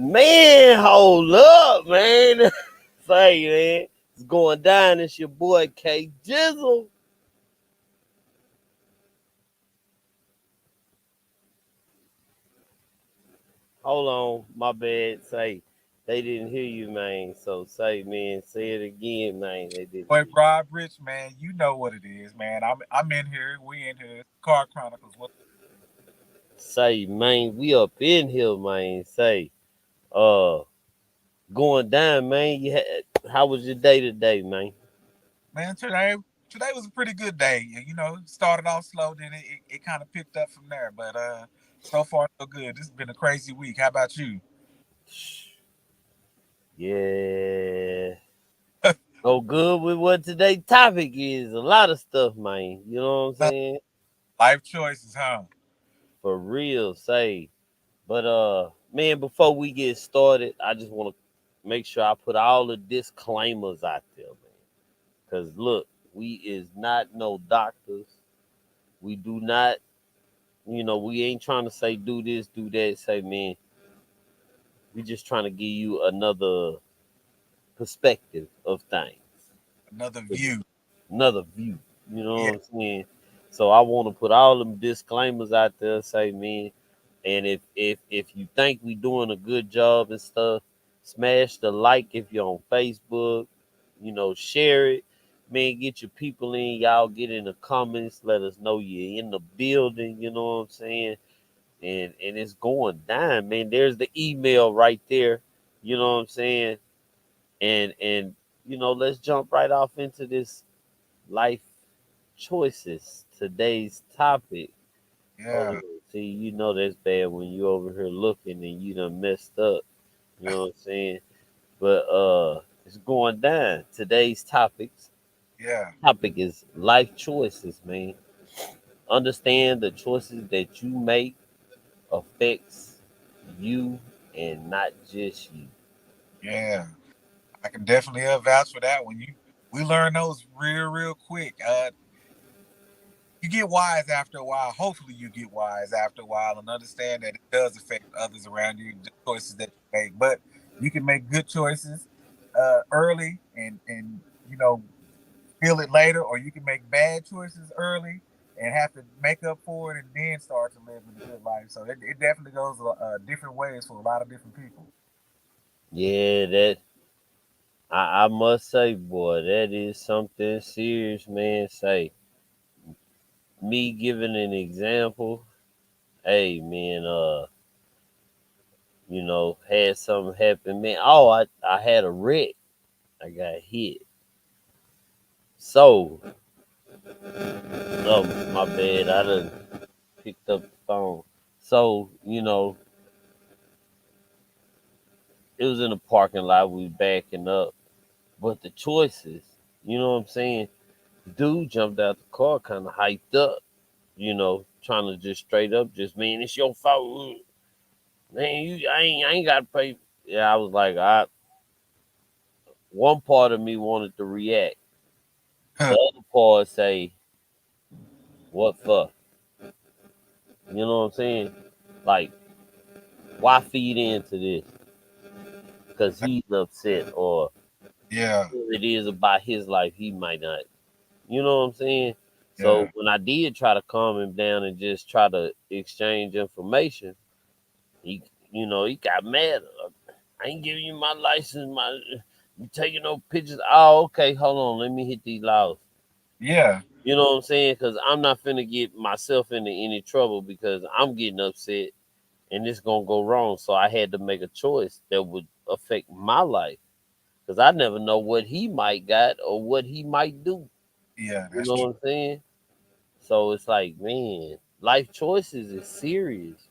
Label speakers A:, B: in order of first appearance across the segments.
A: Man, hold up, man. Say, man. It's going down. It's your boy K Jizzle. Hold on, my bad. Say, they didn't hear you, man. So say, man, say it again, man. They didn't
B: Boy,
A: hear you.
B: Rob Rich, man, you know what it is, man. I'm in here. We in here. Car Chronicles. What?
A: Say, man, we up in here, man. Say, uh, going down, man. How was your day today, man?
B: Man, today was a pretty good day. You know, it started off slow, then it kind of picked up from there. But so far so good. This has been a crazy week. How about you?
A: Yeah. Go good with what today's topic is. A lot of stuff, man. You know what I'm saying?
B: Life choices, huh?
A: For real, say. But man, before we get started, I just want to make sure I put all the disclaimers out there, man. Cause look, we is not no doctors. We do not, we ain't trying to say do this, do that. Say, man, we just trying to give you another perspective of things.
B: Another view.
A: Another view. You know
B: Yeah.
A: what I'm saying? So I want to put all them disclaimers out there. Say, man, and if you think we doing a good job and stuff, smash the like if you're on Facebook. Share it. Man, get your people in. Y'all get in the comments. Let us know you're in the building. You know what I'm saying? And it's going down, man. There's the email right there. You know what I'm saying? And let's jump right off into this life choices. Today's topic. Hold
B: Yeah.
A: on. See, that's bad when you over here looking and you done messed up. You know what I'm saying? But it's going down. Today's
B: Yeah.
A: topic is life choices, man. Understand the choices that you make affects you and not just you.
B: Yeah. I can definitely vouch for that one. We learn those real quick. You get wise after a while. Hopefully, you get wise after a while and understand that it does affect others around you, the choices that you make. But you can make good choices early and feel it later, or you can make bad choices early and have to make up for it and then start to live a good life. So it definitely goes different ways for a lot of different people.
A: Yeah, that I must say, boy, that is something serious, man. Say me giving an example. Hey, man, had something happen, man. Oh, I had a wreck. I got hit. So, oh, my bad. I done picked up the phone. So, it was in the parking lot. We backing up. But the choices, you know what I'm saying? Dude jumped out the car kind of hyped up, trying to just straight up, just, man, it's your fault. Man, I ain't got to pay. Yeah, I was like, one part of me wanted to react. The other part say, what for? You know what I'm saying? Like, why feed into this? Because he's upset, or
B: Yeah,
A: it is about his life, he might not. You know what I'm saying? So
B: yeah,
A: when I did try to calm him down and just try to exchange information, he, he got mad. I ain't giving you my license, you taking no pictures. Oh, okay, hold on, let me hit these laws.
B: yeah,
A: You know what I'm saying? Because I'm not finna get myself into any trouble because I'm getting upset and it's gonna go wrong. So I had to make a choice that would affect my life because I never know what he might got or what he might do.
B: yeah.
A: You
B: That's
A: know
B: true.
A: what I'm saying? So it's like, man, life choices is serious.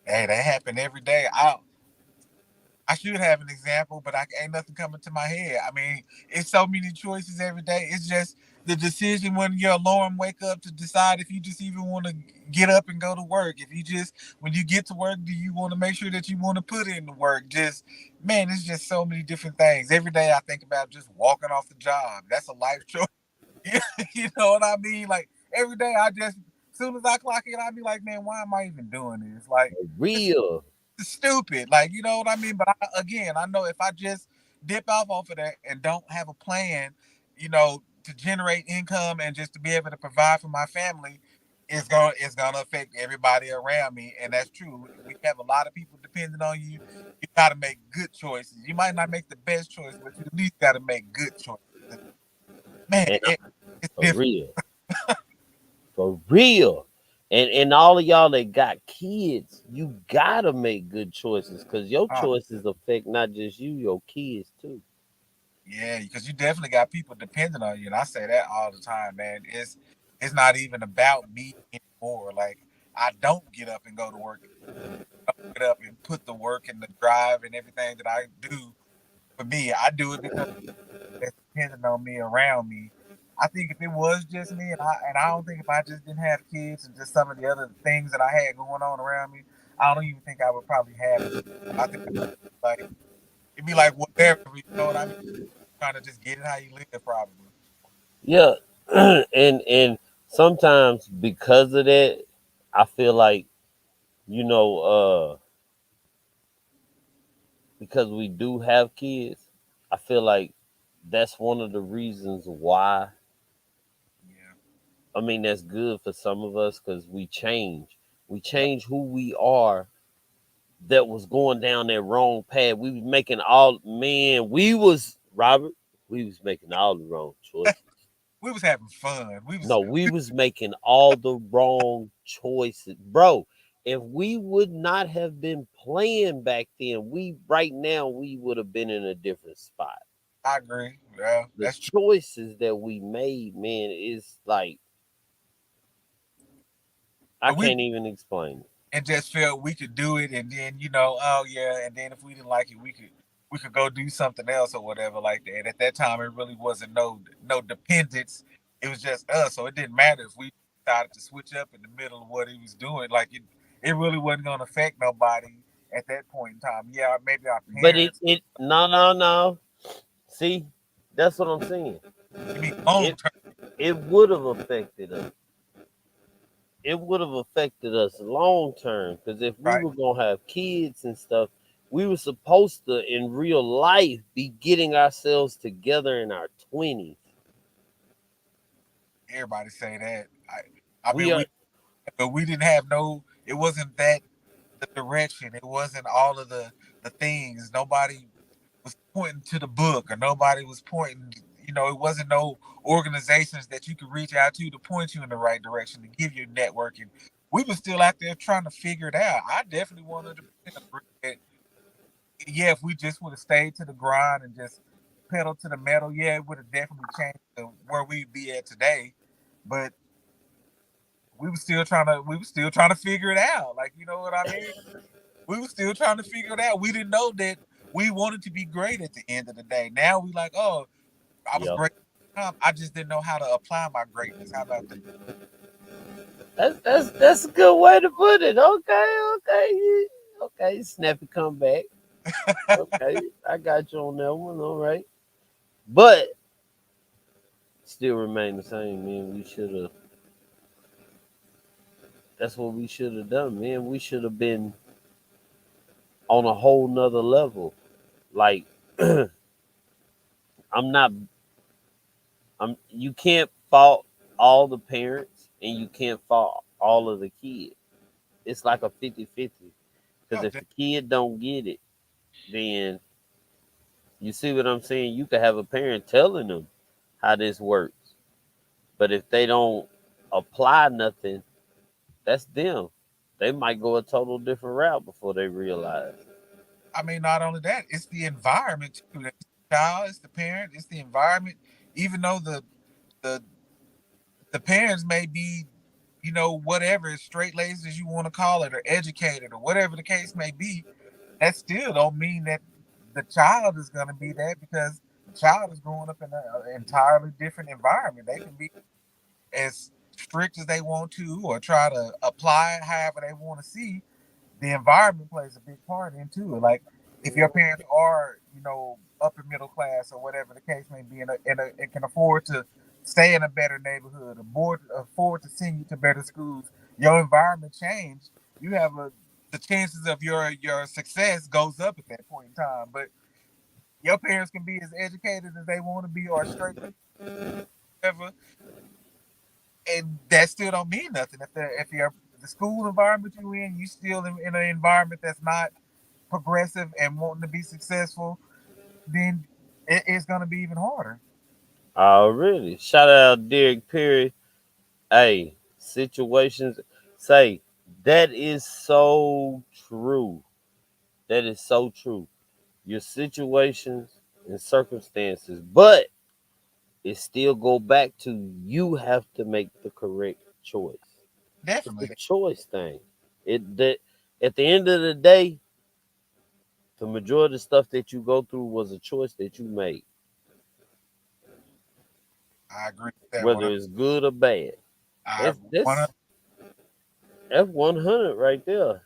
B: Hey, that happen every day. I should have an example, but I ain't nothing coming to my head. I mean, it's so many choices every day. It's just the decision when your alarm wake up to decide if you just even want to get up and go to work. If you just when you get to work, do you want to make sure that you want to put in the work? Just man, it's just so many different things. Every day I think about just walking off the job. That's a life choice. You know what I mean? Like every day I just as soon as I clock in, I be like, man, why am I even doing this? Like
A: For real.
B: stupid. Like, you know what I mean? But again, I know if I just dip off of that and don't have a plan, to generate income and just to be able to provide for my family, it's gonna affect everybody around me. And that's true. We have a lot of people depending on you. You gotta make good choices. You might not make the best choice, but you at least gotta make good choices. Man,
A: And
B: it's
A: for
B: difficult.
A: real, for real. And all of y'all that got kids, you gotta make good choices because your
B: Uh,
A: choices affect not just you, your kids too.
B: Yeah, because you definitely got people depending on you, and I say that all the time, man. It's not even about me anymore. Like I don't get up and go to work. I don't get up and put the work and the drive and everything that I do for me. I do it because it's depending on me around me. I think if it was just me, and I don't think if I just didn't have kids and just some of the other things that I had going on around me, I don't even think I would probably have it. I think like it'd be like whatever, you know what I mean? Trying to just get it how you live, probably.
A: Yeah, and sometimes because of that, I feel like you know, because we do have kids, I feel like that's one of the reasons why.
B: Yeah.
A: I mean, that's good for some of us because we change. We change who we are that was going down that wrong path. We was making all man, we was Robert, we was making all the wrong choices.
B: We was having fun. We was
A: No, we was making all the wrong choices. Bro, if we would not have been playing back then, we right now we would have been in a different spot.
B: I agree. Yeah,
A: The
B: that's true.
A: choices that we made, man, is like I
B: But we
A: can't even explain it.
B: and just felt we could do it, and then oh yeah, and then if we didn't like it, we could go do something else or whatever like that. At that time, it really wasn't no dependence. It was just us, so it didn't matter if we decided to switch up in the middle of what he was doing. Like it really wasn't going to affect nobody at that point in time. Yeah, maybe our
A: But
B: parents.
A: it no. See, that's what I'm saying.
B: You mean long
A: It
B: term,
A: it would have affected us. It would have affected us long term because if we
B: right?
A: were gonna have kids and stuff, we were supposed to in real life be getting ourselves together in our 20s.
B: Everybody say that. I
A: We
B: mean,
A: are,
B: but we didn't have no. It wasn't that the direction. It wasn't all of the things. Nobody was pointing to the book, or nobody was pointing. It wasn't no organizations that you could reach out to point you in the right direction to give you networking. We were still out there trying to figure it out. I definitely 100% agree that yeah, if we just would have stayed to the grind and just pedal to the metal, yeah, it would have definitely changed where we'd be at today. But we were still trying to figure it out. Like, you know what I mean? We were still trying to figure it out. We didn't know that we wanted to be great at the end of the day. Now we like, oh, I was
A: yeah.
B: great. I just didn't know how to apply my greatness. How about that?
A: That's a good way to put it. Okay, snappy comeback. Okay, I got you on that one. All right, but still remain the same, man. We should have. That's what we should have done, man. We should have been on a whole nother level. Like I'm not I'm you can't fault all the parents and you can't fault all of the kids. It's like a 50-50. Because
B: Oh,
A: if the kid don't get it, then you see what I'm saying? You could have a parent telling them how this works. But if they don't apply nothing, that's them. They might go a total different route before they realize.
B: I mean, not only that, it's the environment too. It's the child, it's the parent, it's the environment. Even though the the parents may be, whatever, straight laced as you want to call it, or educated, or whatever the case may be, that still don't mean that the child is going to be that, because the child is growing up in an entirely different environment. They can be as strict as they want to, or try to apply it however they want to see. The environment plays a big part into it. Like if your parents are, upper middle class or whatever the case may be, and can afford to stay in a better neighborhood, afford to send you to better schools, your environment changed. You have the chances of your success goes up at that point in time. But your parents can be as educated as they want to be or straight whatever, and that still don't mean nothing if you're the school environment you in, you still in an environment that's not progressive and wanting to be successful, then it's gonna be even harder.
A: Oh, really? Shout out Derek Perry. Hey, situations. Say that is so true. That is so true. Your situations and circumstances, but it still go back to you have to make the correct choice. It's a
B: Definitely,
A: choice thing. It that at the end of the day, the majority of the stuff that you go through was a choice that you made,
B: I agree with that one.
A: whether it's good or bad.
B: I
A: That's
B: one.
A: that's that's 100 right there.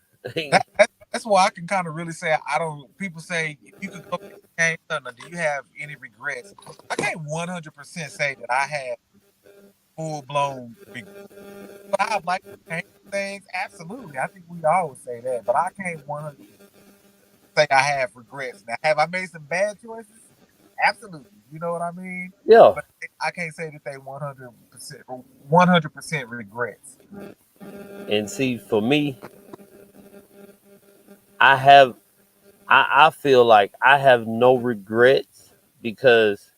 B: That's why I can kind of really say I don't. People say if you could go back and change something, do you have any regrets? I can't 100% say that I have full blown regrets. But I'd like to change things. Absolutely, I think we always say that, but I can't 100% say I have regrets. Now, have I made some bad choices? Absolutely, you know what I mean.
A: Yeah,
B: But I can't say that they 100% regrets.
A: and see, for me, I have I feel like I have no regrets because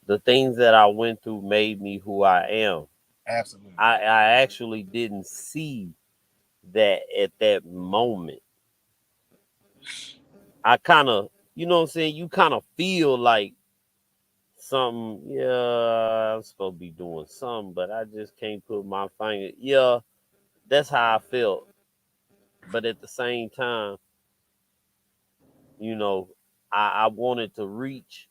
A: the things that I went through made me who I am.
B: Absolutely,
A: I actually didn't see that at that moment. I kind of, you know what I'm saying? You kind of feel like something, yeah, I'm supposed to be doing something, but I just can't put my finger. Yeah, that's how I felt. But at the same time, you know, I wanted to reach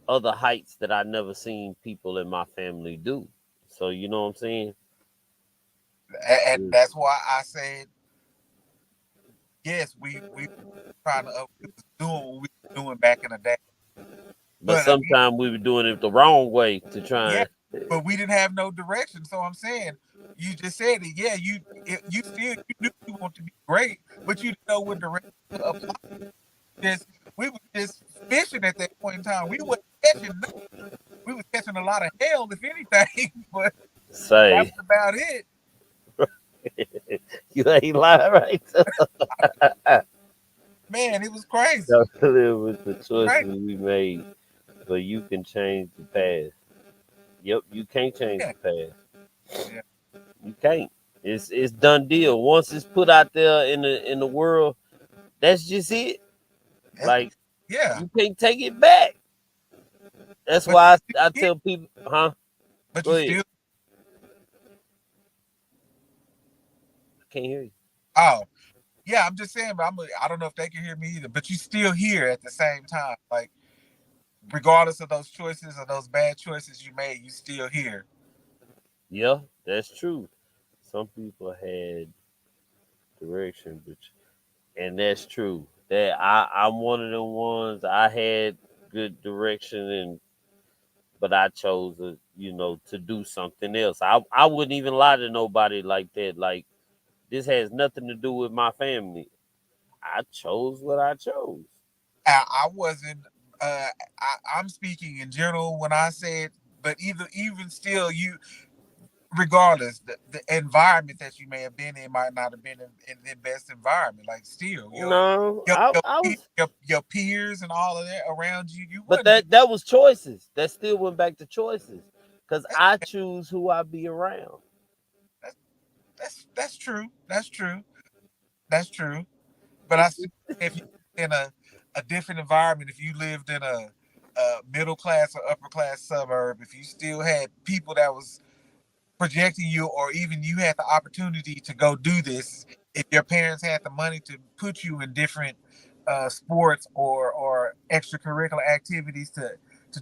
A: other heights that I never seen people in my family do. So you know what I'm saying?
B: and
A: Mm.
B: that's why I said yes. We trying to we was doing what we was doing back in the day,
A: But
B: but again,
A: sometimes we were doing it the wrong way to
B: yeah,
A: try and
B: but we didn't have no direction. So I'm saying, you just said it. Yeah, you still you knew you want to be great, but you didn't know what direction to apply. Just we were just fishing at that point in time. We wasn't catching nothing. We was catching a lot of hell, if anything, but that
A: say
B: was about it.
A: you ain't lying right.
B: Man, it was crazy.
A: That's live with the
B: Right?
A: choices we made, but you can change the past. Yep, you can't change
B: Yeah,
A: the past.
B: yeah.
A: You can't. It's done deal. Once it's put out there in the world, that's just it.
B: That's,
A: Like
B: yeah.
A: you can't take it back. That's
B: But
A: why I
B: you,
A: tell people, huh?
B: but
A: Go
B: you
A: ahead.
B: still.
A: I can't hear you.
B: Oh, yeah. I'm just saying, but I don't know if they can hear me either. But you still here at the same time, like regardless of those choices or those bad choices you made, you still here.
A: Yeah, that's true. Some people had direction, but and that's true. That I'm one of them ones. I had good direction, and but I chose to do something else. I wouldn't even lie to nobody like that. Like this has nothing to do with my family. I chose what I chose.
B: I wasn't. I'm speaking in general when I said, but even still, you regardless the environment that you may have been in might not have been in the best environment. Like still,
A: No, I was,
B: your peers and all of that around you, you
A: but
B: wouldn't.
A: that was choices. That still went back to choices, cause I choose who I be around.
B: That's that's true. That's true. That's true. But I still, if you in a different environment, if you lived in a middle class or upper class suburb, if you still had people that was projecting you, or even you had the opportunity to go do this, if your parents had the money to put you in different sports or extracurricular activities to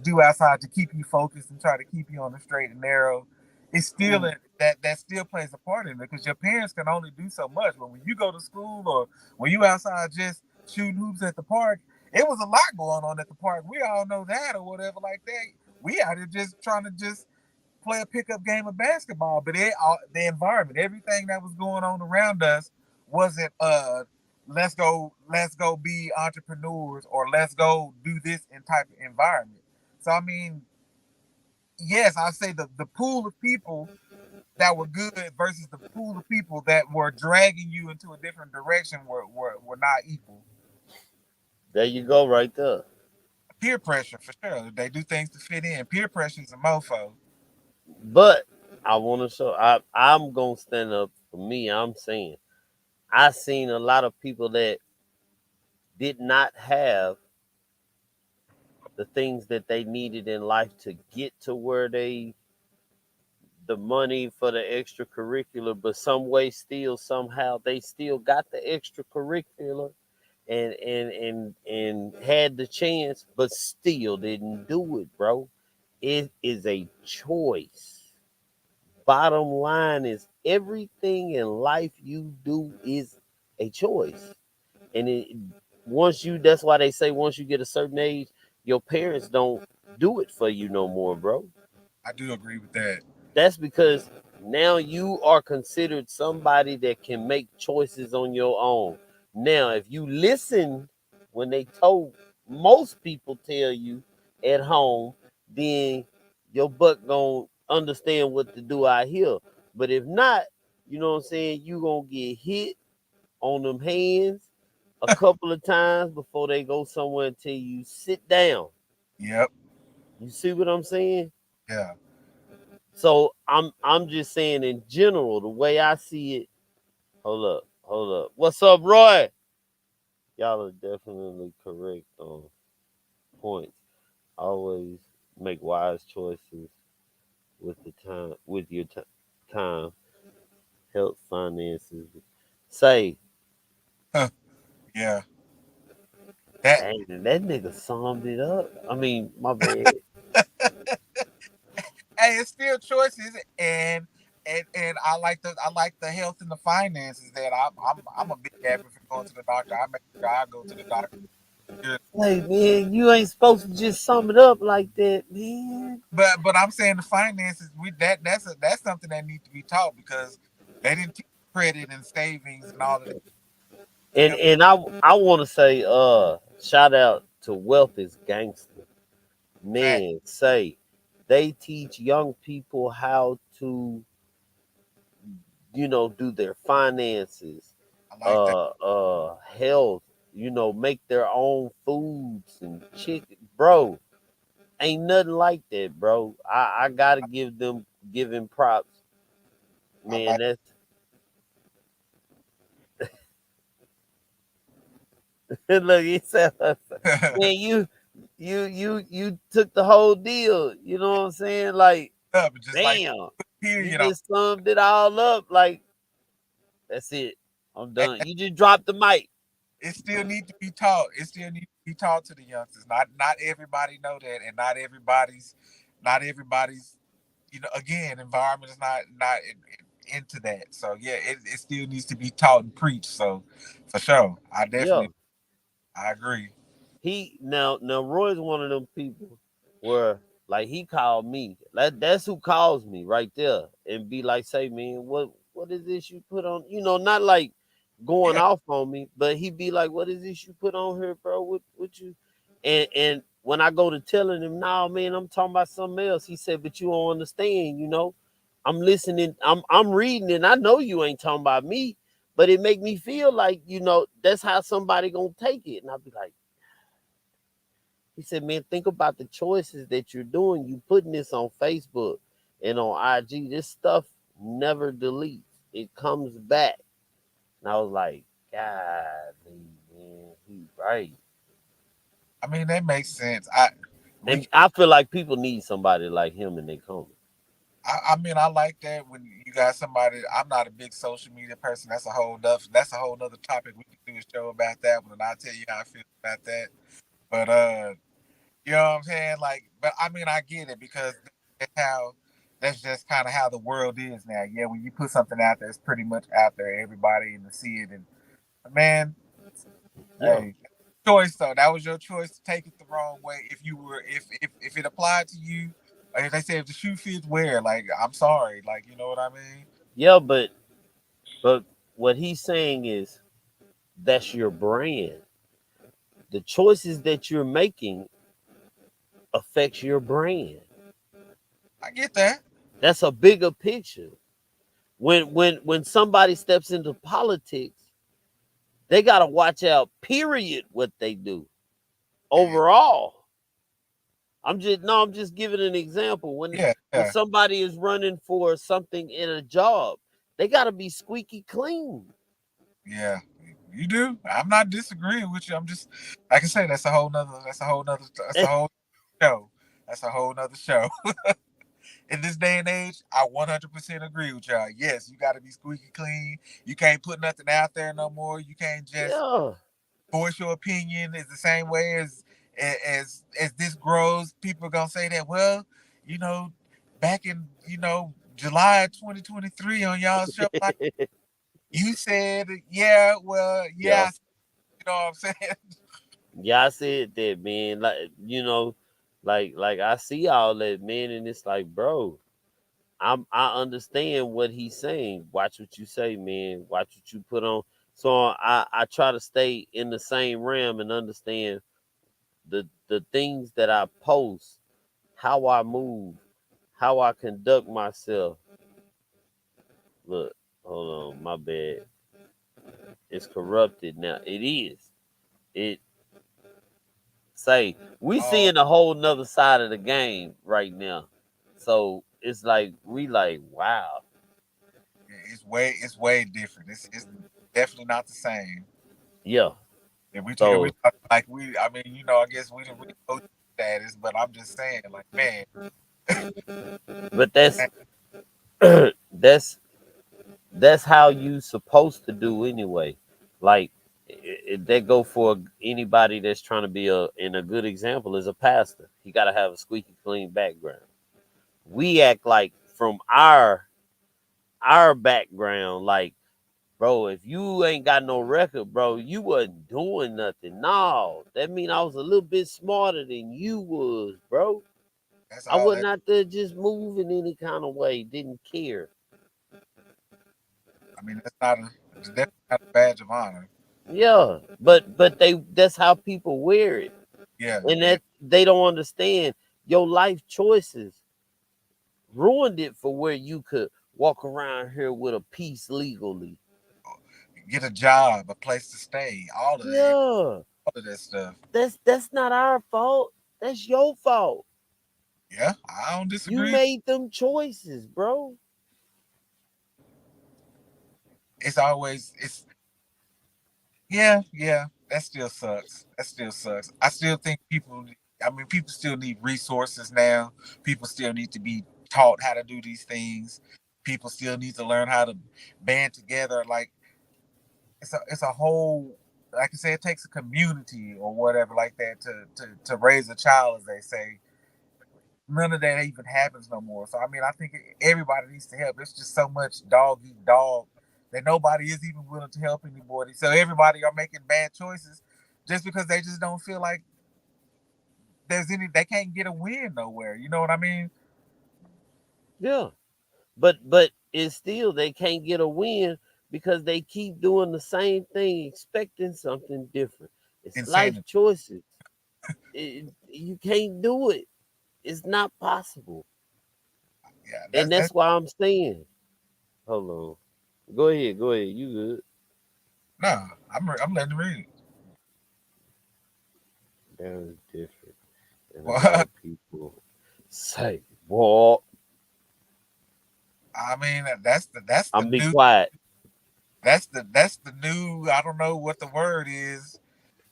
B: do outside to keep you focused and try to keep you on the straight and narrow, it's still that still plays a part in it because your parents can only do so much. But when you go to school or when you outside just shooting hoops at the park, it was a lot going on at the park. We all know that or whatever like that. We out here just trying to just play a pickup game of basketball, but the environment, everything that was going on around us wasn't let's go be entrepreneurs or let's go do this in type of environment. So I mean, yes, I say the pool of people that were good versus the pool of people that were dragging you into a different direction were not equal.
A: There you go, right there.
B: Peer pressure for sure. They do things to fit in. Peer pressure is a mofo.
A: But I want to show. I'm gonna stand up for me. I'm saying I seen a lot of people that did not have the things that they needed in life to get to where they the money for the extracurricular, but some way still somehow they still got the extracurricular and had the chance, but still didn't do it, bro. It is a choice. Bottom line is everything in life you do is a choice. And once you that's why they say once you get a certain age, your parents don't do it for you no more, bro.
B: I do agree with that.
A: That's because now you are considered somebody that can make choices on your own. Now, if you listen when they told most people tell you at home, then your butt gonna understand what to do out here. But if not, you know what I'm saying, you gonna get hit on them hands a couple of times before they go somewhere and tell you sit down.
B: Yep.
A: You see what I'm saying?
B: Yeah.
A: So I'm just saying in general, the way I see it. Hold up, hold up. What's up, Roy? Y'all are definitely correct on points. Always make wise choices with the time, with your time, health, finances. Say,
B: Huh. Yeah. That
A: dang, that nigga summed it up. I mean, my bad.
B: hey, it's still choices, and I like the health and the finances. That I'm a big advocate for going to the doctor. I make sure I go to the doctor.
A: Hey man, you ain't supposed to just sum it up like that, man.
B: But I'm saying the finances we that's something that needs to be taught because they didn't teach credit and savings and all of that. You
A: And
B: know,
A: I want to say shout out to Wealth is Gangster.
B: fact.
A: Man, say they teach young people how to do their finances,
B: I like that.
A: health, make their own foods and chicken, bro. Ain't nothing like that, bro. I gotta give him props,
B: I
A: man.
B: like.
A: That's look, he said, man, you took the whole deal. You know what I'm saying? Like,
B: Up, just like
A: damn, you
B: period on.
A: just summed it all up. Like, that's it. I'm done. You just dropped the mic.
B: It still need to be taught. It still need to be taught to the youngsters. Not everybody know that, and not everybody's again environment is not into that. So yeah, it still needs to be taught and preached. So for sure,
A: Yeah.
B: I agree.
A: Now Roy's one of them people where like he called me. That's who calls me right there and be like, say, man, what is this you put on? Not like going
B: Yeah,
A: off on me, but he be like, what is this you put on here, bro? What you and when I go to telling him, nah, man, I'm talking about something else, he said, but you don't understand. I'm listening, I'm reading, and I know you ain't talking about me, but it make me feel like, that's how somebody gonna take it. And I'll be like, he said, man, think about the choices that you're doing. You putting this on Facebook and on IG. This stuff never deletes. It comes back. And I was like, God, man, he right.
B: I mean that makes sense. We
A: And I feel like people need somebody like him in their corner.
B: I mean I like that when you got somebody. I'm not a big social media person. That's a whole nother topic. We can do a show about that one, and I'll tell you how I feel about that. But you know what I'm saying? Like, but I mean, I get it because that's how that's just kind of how the world is now. Yeah, when you put something out there, it's pretty much out there. Everybody can see it, and man,
A: Yeah.
B: hey, choice though. That was your choice to take it the wrong way. If you were, if it applied to you, Like they say, if the shoe fits, wear. Like I'm sorry, like you know what I mean?
A: Yeah, but what he's saying is that's your brand. The choices that you're making affects your brand.
B: I get that.
A: That's a bigger picture. When somebody steps into politics, they gotta watch out, period, what they do.
B: Yeah,
A: Overall. I'm just giving an example.
B: yeah,
A: When
B: yeah.
A: somebody is running for something in a job, they gotta be squeaky clean.
B: Yeah, you do. I'm not disagreeing with you. I'm just like I say, that's a whole nother. That's a whole show. That's a whole nother show. In this day and age, I 100% agree with y'all. Yes, you got to be squeaky clean. You can't put nothing out there no more. You can't just
A: Yeah.
B: voice your opinion. Is the same way as this grows. People are gonna say that. Well, you know, back in July 2023 on y'all show, like you said, yeah, well,
A: Yeah.
B: yeah, you know what I'm saying?
A: Yeah, I said that, man. Like I see all that, man, and it's like, bro, I understand what he's saying. Watch what you say, man. Watch what you put on. So I try to stay in the same realm and understand the things that I post, how I move, how I conduct myself. Look, hold on, my bad. It's corrupted now. It is. It say we
B: Oh,
A: seeing a whole nother side of the game right now. So it's like we like, wow.
B: yeah, it's way different. It's definitely not the same.
A: Yeah.
B: If we
A: So
B: talk like I mean, I guess we didn't really go status, but I'm just saying, like, man,
A: but that's that's how you supposed to do anyway. Like that go for anybody that's trying to be a good example is a pastor. He got to have a squeaky clean background. We act like from our background, like, bro, if you ain't got no record, bro, you wasn't doing nothing. No, that mean I was a little bit smarter than you was, bro.
B: that's
A: I
B: all
A: wasn't
B: that.
A: out there just moving any kind of way, didn't care.
B: I mean, it's definitely not a badge of honor.
A: Yeah, but that's how people wear it,
B: Yeah,
A: and
B: yeah.
A: that they don't understand your life choices ruined it for where you could walk around here with a piece legally.
B: Get a job, a place to stay,
A: Yeah,
B: all of that stuff.
A: that's not our fault. That's your fault.
B: Yeah, I don't
A: You
B: disagree.
A: made them choices, bro.
B: It's always it's Yeah, yeah. That still sucks. That still sucks. I still think people. I mean, people still need resources now. People still need to be taught how to do these things. People still need to learn how to band together. Like it's a whole. Like I said, it takes a community or whatever like that to raise a child, as they say. None of that even happens no more. So I mean, I think everybody needs to help. It's just so much dog eat dog that nobody is even willing to help anybody. So everybody are making bad choices just because they just don't feel like they can't get a win nowhere. You know what I mean?
A: Yeah, but it's still they can't get a win because they keep doing the same thing, expecting something different. It's life
B: Insanity.
A: choices. You can't do it. It's not possible,
B: Yeah,
A: and
B: that's
A: that's why I'm saying. Hold on. Go ahead. Go ahead. You good?
B: no. I'm letting you read.
A: That is different, and a lot
B: Well,
A: of people say, "Boy,
B: I mean that's the
A: I'm be
B: new
A: quiet."
B: that's the new. I don't know what the word is,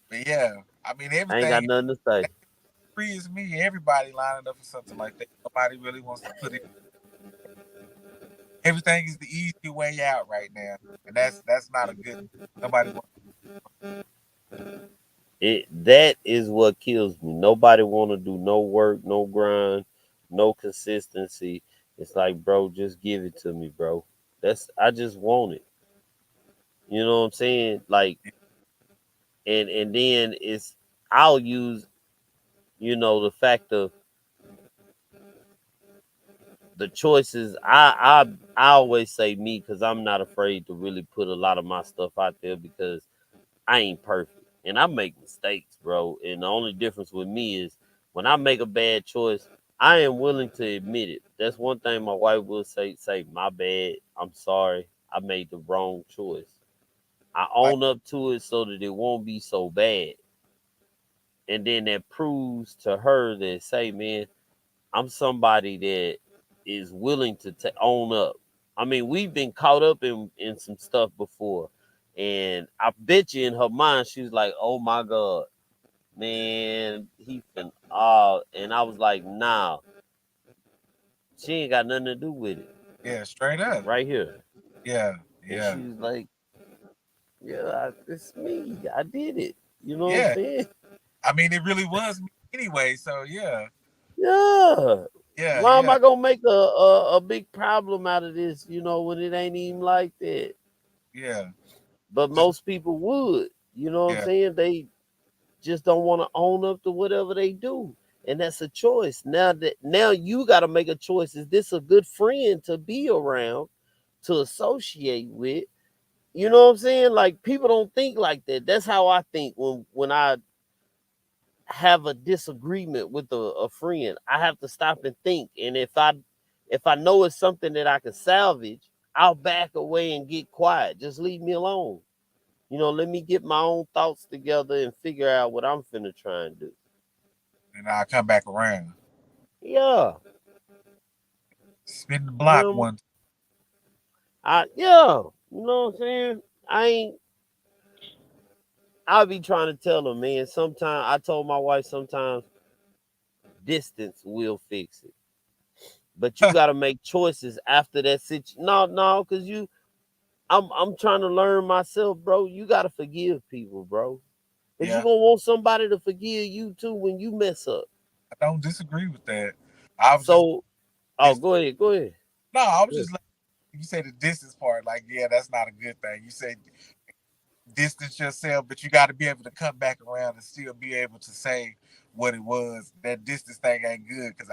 B: but yeah. I mean
A: I ain't got
B: everything
A: nothing to say.
B: free as me. Everybody lining up for something like that. Nobody really wants to put in. Everything is the easy way out right now, and that's not a good. Nobody wants.
A: That is what kills me. Nobody want to do no work, no grind, no consistency. It's like, bro, just give it to me, bro. I just want it. You know what I'm saying? Like, and then I'll use, the fact of the choices I always say me because I'm not afraid to really put a lot of my stuff out there because I ain't perfect and I make mistakes, bro. And the only difference with me is when I make a bad choice, I am willing to admit it. That's one thing my wife will say, my bad. I'm sorry. I made the wrong choice. I
B: Like,
A: own up to it so that it won't be so bad. And then that proves to her that say, man, I'm somebody that is willing to own up. I mean, we've been caught up in some stuff before, and I bet you in her mind she was like, "Oh my god, man, he fin and I was like, "Nah, she ain't got nothing to do with it,
B: yeah, straight up.
A: right here."
B: Yeah,
A: And
B: yeah,
A: she was like, "Yeah, it's me. I did it." You know what I'm
B: yeah.
A: saying?
B: I mean, it really was me anyway. So yeah,
A: Yeah.
B: yeah,
A: Why am
B: yeah,
A: I gonna make a big problem out of this? When it ain't even like that.
B: yeah.
A: But
B: Just
A: most people would. You know what I'm
B: yeah,
A: saying? They just don't want to own up to whatever they do. And that's a choice. Now you gotta make a choice. Is this a good friend to be around, to associate with? You know what I'm saying? Like people don't think like that. That's how I think when I have a disagreement with a friend. I have to stop and think. And if I know it's something that I can salvage, I'll back away and get quiet. Just leave me alone. Let me get my own thoughts together and figure out what I'm finna try and do.
B: and I come back around,
A: Yeah.
B: spin the
A: You
B: block
A: know,
B: one.
A: yeah. You know what I'm saying? I ain't I'll be trying to tell them, man. Sometimes I told my wife sometimes distance will fix it. But you gotta make choices after that situation. No, cause I'm trying to learn myself, bro. You gotta forgive people, bro. Cause you
B: Yeah,
A: gonna want somebody to forgive you too when you mess up.
B: I don't disagree with that. I was just
A: So, oh,
B: this.
A: go ahead, go ahead.
B: No, I was
A: Yeah.
B: just like you say the distance part. Like, yeah, that's not a good thing. You say distance yourself, but you got to be able to come back around and still be able to say what it was. That distance thing ain't good because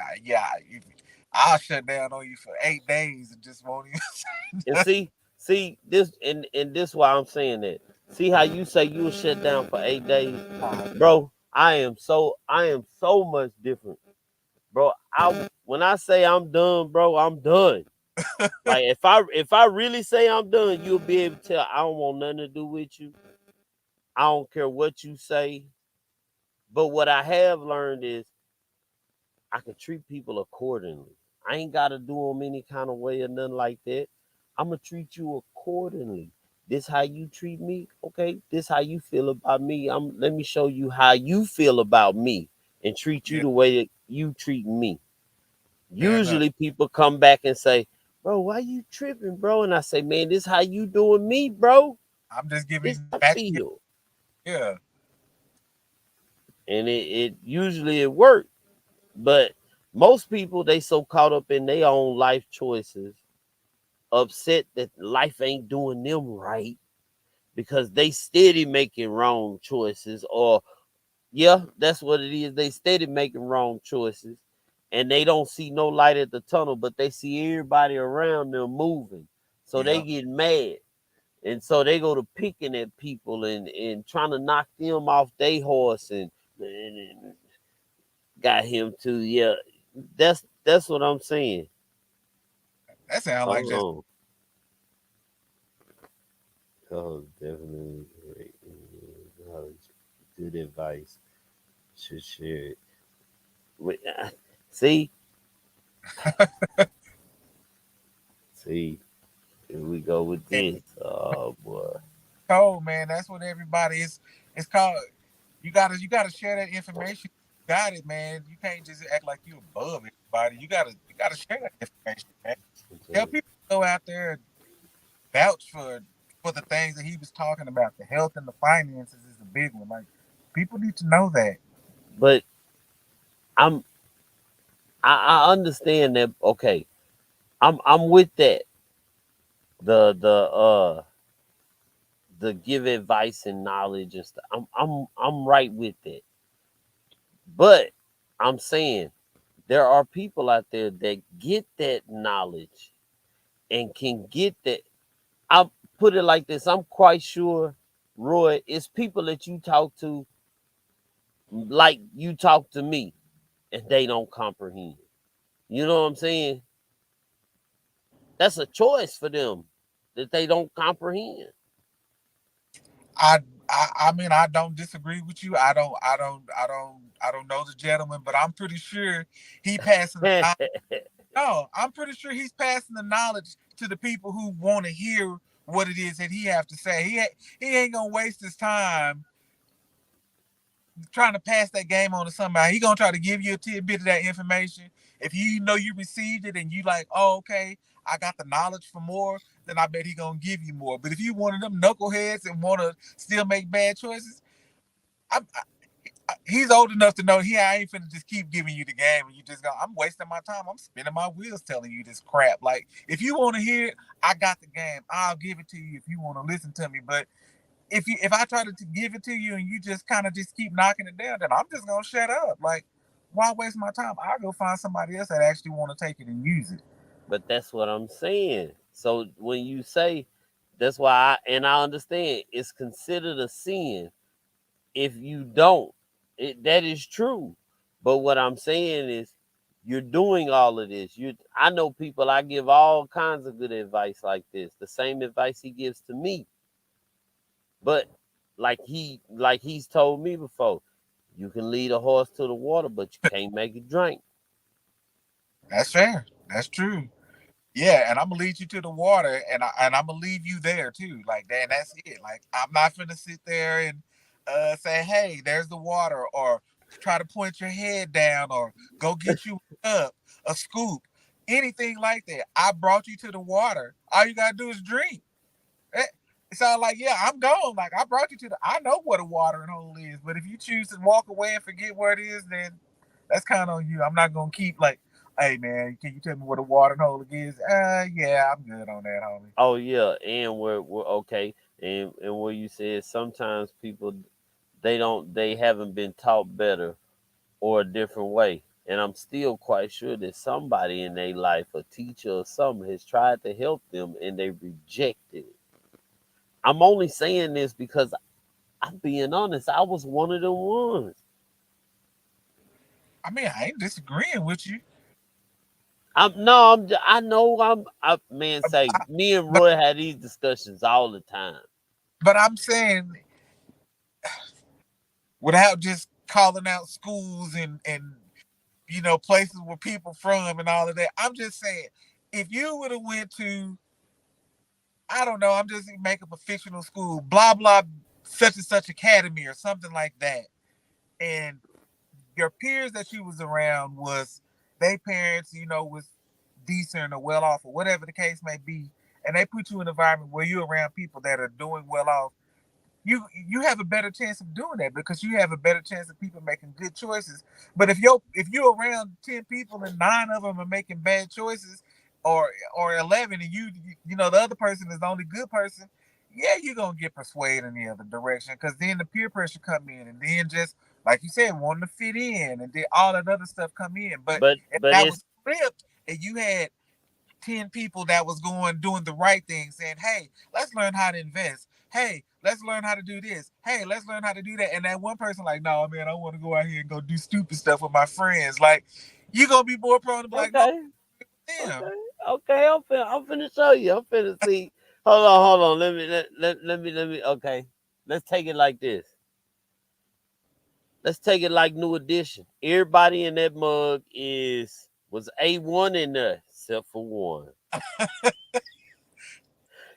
B: I'll shut down on you for 8 days and just won't even.
A: And see this, and this why I'm saying that. See how you say you were shut down for 8 days, bro. I am so much different, bro. I When I say I'm done, bro, I'm done. Like if I really say I'm done, you'll be able to tell I don't want nothing to do with you. I don't care what you say. But what I have learned is I can treat people accordingly. I ain't gotta do them any kind of way or nothing like that. I'm gonna treat you accordingly. This how you treat me, okay? This how you feel about me. Let me show you how you feel about me and treat you
B: Yeah,
A: the way that you treat me.
B: fair enough.
A: Usually people come back and say, "Bro, why you tripping, bro?" And I say, "Man, this how you doing me, bro.
B: I'm just
A: This
B: giving
A: how I
B: back to you.
A: feel."
B: Yeah,
A: And it usually it works. But most people they so caught up in their own life choices, upset that life ain't doing them right because they steady making wrong choices. Or yeah, that's what it is. They steady making wrong choices and they don't see no light at the tunnel, but they see everybody around them moving. So they
B: yeah.
A: get mad. And so they go to picking at people and trying to knock them off their horse and got him to, yeah. That's what I'm saying.
B: That sounds like
A: Hold
B: just
A: on. Oh, definitely great. Good advice. Should share it. Wait, see, see, here we go with
B: it
A: this. Oh boy.
B: cold, man. That's what everybody is. It's called. You gotta share that information. You got it, man. You can't just act like you above everybody. You gotta share that information, man. Tell people to go out there and vouch for the things that he was talking about. The health and the finances is a big one. Like people need to know that.
A: But I'm I understand that. Okay, I'm with that. The give advice and knowledge and stuff. I'm right with that. But I'm saying There are people out there that get that knowledge and can get that. I'll put it like this. I'm quite sure, Roy, it's people that you talk to like you talk to me and they don't comprehend. You know what I'm saying? That's a choice for them that they don't comprehend.
B: I, I mean, I don't disagree with you. I don't know the gentleman, but I'm pretty sure he passing the knowledge. No, I'm pretty sure he's passing the knowledge to the people who want to hear what it is that he have to say. He ain't gonna waste his time trying to pass that game on to somebody. He gonna try to give you a tidbit of that information. If you know you received it and you like, oh, okay, I got the knowledge for more, then I bet he gonna give you more. But if you one of them knuckleheads and want to still make bad choices, he's old enough to know I ain't finna just keep giving you the game and you just go, I'm wasting my time. I'm spinning my wheels telling you this crap. Like, if you want to hear it, I got the game. I'll give it to you if you want to listen to me. But if I try to give it to you and you just kind of just keep knocking it down, then I'm just gonna shut up. Like, why waste my time? I'll go find somebody else that actually want to take it and use it.
A: But that's what I'm saying. So when you say that's why I understand it's considered a sin if you don't. That is true. But what I'm saying is you're doing all of this. I know people I give all kinds of good advice like this. The same advice he gives to me. But he's told me before, you can lead a horse to the water, but you can't make it drink.
B: That's fair. That's true. Yeah, and I'm gonna lead you to the water, and I'm gonna leave you there too. Like that, that's it. Like, I'm not gonna sit there and say, "Hey, there's the water," or try to point your head down, or go get you a cup, a scoop, anything like that. I brought you to the water. All you gotta do is drink. It sounds like, yeah, I'm gone. Like, I brought you to the. I know what a watering hole is, but if you choose to walk away and forget where it is, then that's kind of on you. I'm not gonna keep like, hey man, can you tell me what a watering hole is? Yeah, I'm good on that, homie.
A: Oh yeah, and we're okay. And what you said, sometimes people they haven't been taught better or a different way. And I'm still quite sure that somebody in their life, a teacher or something, has tried to help them and they rejected it. I'm only saying this because I'm being honest. I was one of them ones.
B: I mean, I ain't disagreeing with you,
A: I'm no, I'm. I know. Man. Say me and
B: but
A: Roy had these discussions all the time.
B: I'm saying, without just calling out schools and places where people from and all of that. I'm just saying, if you would have went to, I don't know, I'm just make up a fictional school, blah blah, such and such academy or something like that, and your peers that you was around was their parents, was decent or well off or whatever the case may be, and they put you in an environment where you're around people that are doing well off, you have a better chance of doing that because you have a better chance of people making good choices. But if you're around 10 people and 9 of them are making bad choices, or 11, and the other person is the only good person, yeah, you're gonna get persuaded in the other direction because then the peer pressure come in, and then just like you said, wanting to fit in, and then all that other stuff come in. But if
A: But
B: that was
A: it's
B: flipped and you had 10 people that was doing the right thing, saying, hey, let's learn how to invest. Hey, let's learn how to do this. Hey, let's learn how to do that. And that one person like, no, man, I want to go out here and go do stupid stuff with my friends. Like, you're going to be more prone to be like, no,
A: okay.
B: damn.
A: Okay. Okay. I'm finna show you. I'm finna see. Hold on. Let me. Okay. Let's take it like this. Let's take it like New Edition. Everybody in that mug was A1 in there except for one.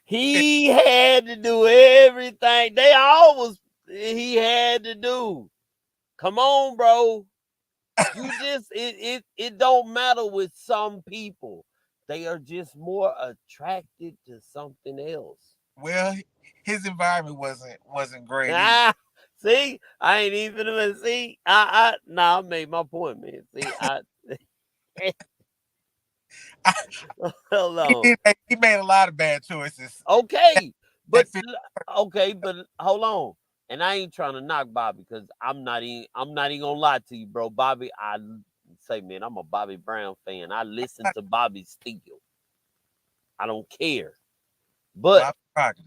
A: He had to do everything. He had to do. Come on, bro. You just it don't matter with some people. They are just more attracted to something else.
B: Well, his environment wasn't great either.
A: Ah, see, I ain't even gonna see. I made my point, man. See, I hold on.
B: He made a lot of bad choices.
A: Okay,
B: That
A: but
B: fit.
A: okay, but hold on. And I ain't trying to knock Bobby because I'm not even gonna lie to you, bro. Bobby, say, man, I'm a Bobby Brown fan. I listen to Bobby still. I don't care. But
B: My prerogative.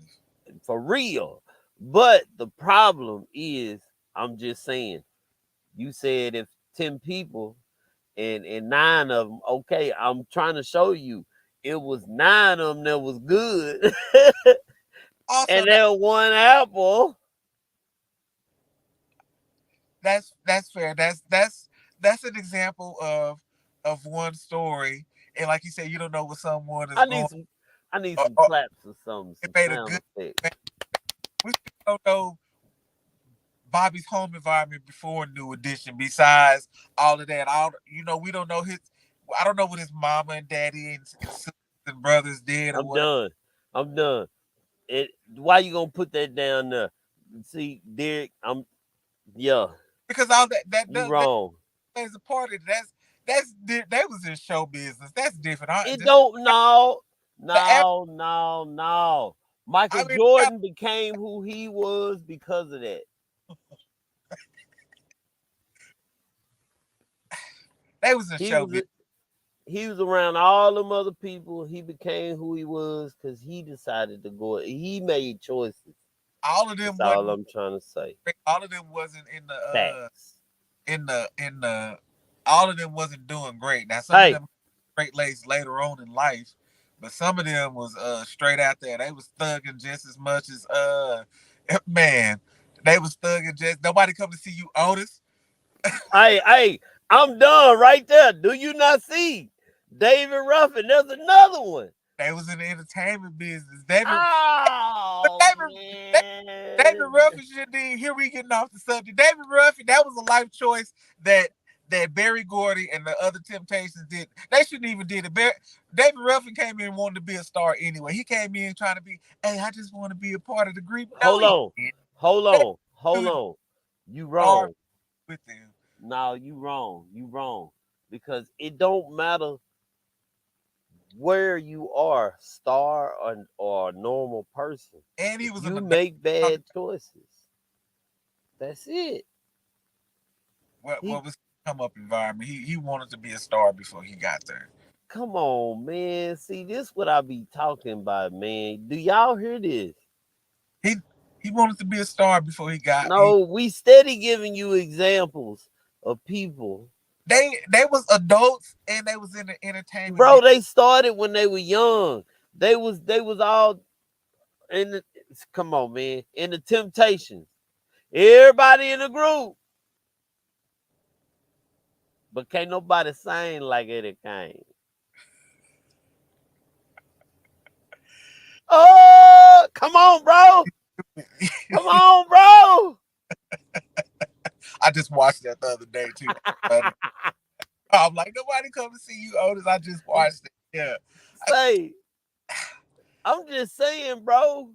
A: for real. But the problem is, I'm just saying, you said if 10 people and nine of them, okay, I'm trying to show you it was nine of them that was good.
B: Also,
A: And then one apple.
B: that's fair. That's an example of one story. And like you said, you don't know what someone is
A: I need
B: going.
A: some I need
B: Or,
A: some claps or something,
B: it
A: some
B: made a
A: sound
B: good.
A: effects.
B: We still don't know Bobby's home environment before New Edition. Besides all of that, all we don't know his. I don't know what his mama and daddy and sisters and brothers did or
A: I'm
B: whatever.
A: done. I'm done. Why you gonna put that down there? See, Derek, yeah,
B: Because all that
A: you
B: does that
A: wrong.
B: plays a part of it. That was in show business. That's different.
A: It don't
B: The average,
A: no. Michael
B: I mean,
A: Jordan became who he was because of that.
B: they was in
A: He
B: show
A: was
B: business.
A: he was around all them other people. He became who he was because he decided to go. He made choices.
B: All of
A: That's
B: them
A: all
B: wasn't.
A: I'm trying to say.
B: All of them wasn't
A: Facts.
B: in the. All of them wasn't doing great. Now some of
A: Hey,
B: them great later on in life, but some of them was straight out there. They was thugging just as much as man. They was thugging just. Nobody come to see you, Otis.
A: hey, I'm done right there. Do you not see David Ruffin? There's another one.
B: They was in the entertainment business. But
A: Oh
B: David
A: man.
B: Ruffin should be here. We getting off the subject. David Ruffin, that was a life choice that Barry Gordy and the other Temptations did. They shouldn't even did it. David Ruffin came in wanting to be a star anyway. He came in trying to be, hey, I just want to be a part of the group. No,
A: Hold
B: he
A: on.
B: didn't.
A: Hold
B: They
A: on. Hold
B: dude
A: on. You
B: star
A: wrong.
B: with them.
A: No, you wrong. You wrong. Because it don't matter where you are, star or a normal person.
B: And he
A: If
B: was in
A: you
B: the
A: make bad choices, that's it. He
B: what was come up environment. He wanted to be a star before he got there.
A: come on, man. See, this what I be talking about, man. Do y'all hear this?
B: He he wanted to be a star before he got he
A: No, we steady giving you examples of people.
B: they was adults and they was in the entertainment
A: Bro,
B: business.
A: they started when they were young. They was all in the, come on, man, in the Temptations. Everybody in the group, but can't nobody sing like Eddie Kane. Oh, come on, bro. Come on, bro.
B: I just watched that the other day too. I'm like, nobody come to see you, Otis. I just watched it. Yeah.
A: Say, I'm just saying, bro.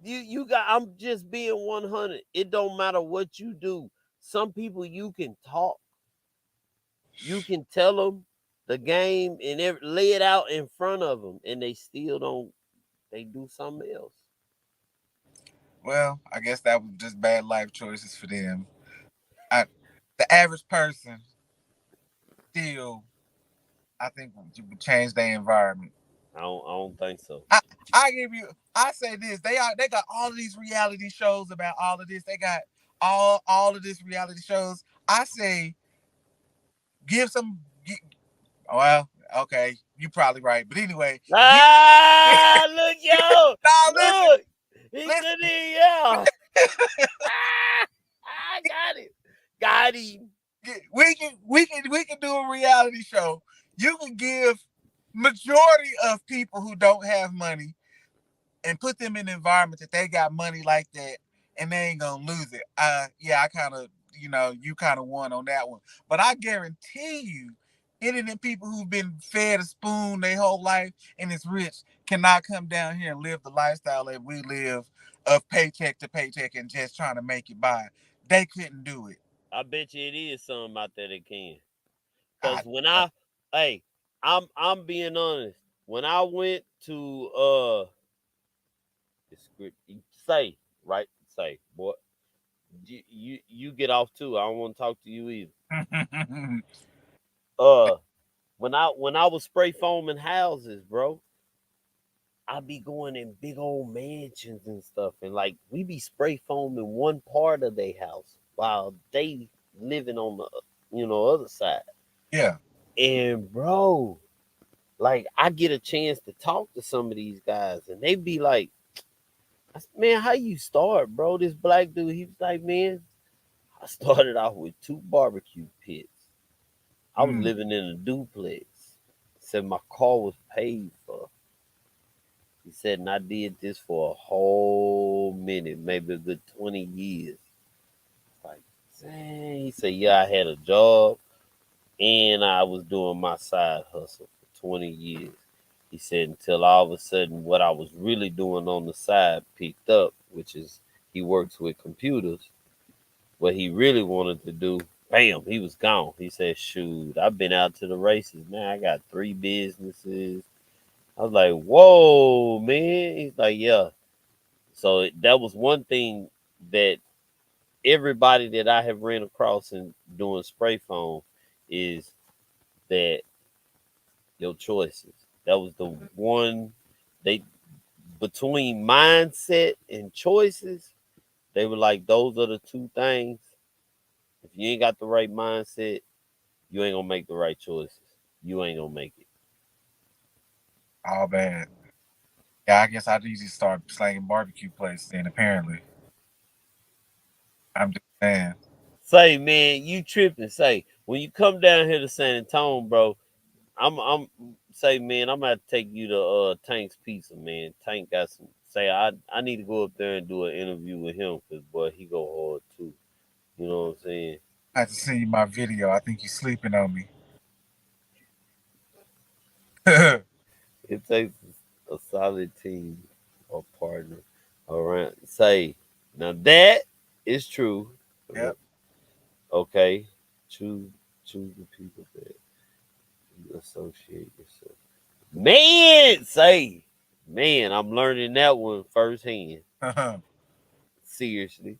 A: You got. I'm just being 100. It don't matter what you do. Some people you can talk, you can tell them the game and lay it out in front of them, and they still don't. They do something else.
B: Well, I guess that was just bad life choices for them. I, the average person still, I think, would change their environment.
A: I don't think so.
B: I, I give you. I say this. They got all of these reality shows about all of this. They got all of this reality shows. I say give some. Well, okay, you probably right. But anyway, give.
A: Ah, look, yo,
B: Now listen,
A: look. He
B: listen.
A: said, "Yeah, I got it, got him."
B: We can do a reality show. You can give majority of people who don't have money and put them in an environment that they got money like that and they ain't gonna lose it. Yeah, I kind of you kind of won on that one. But I guarantee you, any of them people who've been fed a spoon their whole life and is rich cannot come down here and live the lifestyle that we live of paycheck to paycheck and just trying to make it by. They couldn't do it.
A: I bet you it is something out there that can.
B: I,
A: Cause hey, I'm being honest. When I went to the script, say right, say boy. You get off too. I don't want to talk to you either.
B: Yeah.
A: Uh, when I was spray foaming houses, bro, I be going in big old mansions and stuff, and like we be spray foaming one part of their house while they living on the other side. And bro, like I get a chance to talk to some of these guys, and they be like, "Man, how you start, bro?" This black dude, he was like, "Man, I started off with two barbecue pits. I was
B: Mm.
A: living in a duplex. Said my car was paid for." He said, and I did this for a whole minute, maybe a good 20 years. Like, dang. He said, yeah, I had a job and I was doing my side hustle for 20 years. He said, until all of a sudden, what I was really doing on the side picked up, which is he works with computers. What he really wanted to do, bam, he was gone. He said, shoot, I've been out to the races. Now I got three businesses. I was like, whoa, man. He's like, yeah. So that was one thing that everybody that I have ran across in doing spray foam is that your choices. That was the one they between mindset and choices. They were like, those are the two things. If you ain't got the right mindset, you ain't gonna make the right choices. You ain't gonna make it.
B: All bad. Yeah, I guess I need to start slanging barbecue places then, apparently. I'm just saying.
A: Say, man, you tripping. Say, when you come down here to San Antonio, bro, I'm say, man, I'm gonna have to take you to Tank's Pizza, man. Tank got some. Say, I need to go up there and do an interview with him because boy, he go hard too. You know what I'm saying?
B: I have to send you my video. I think you're sleeping on me. Yep.
A: It takes a solid team or partner around. Say, now that is true. Okay, choose choose the people that you associate yourself. Man, say, man, I'm learning that one firsthand. Seriously.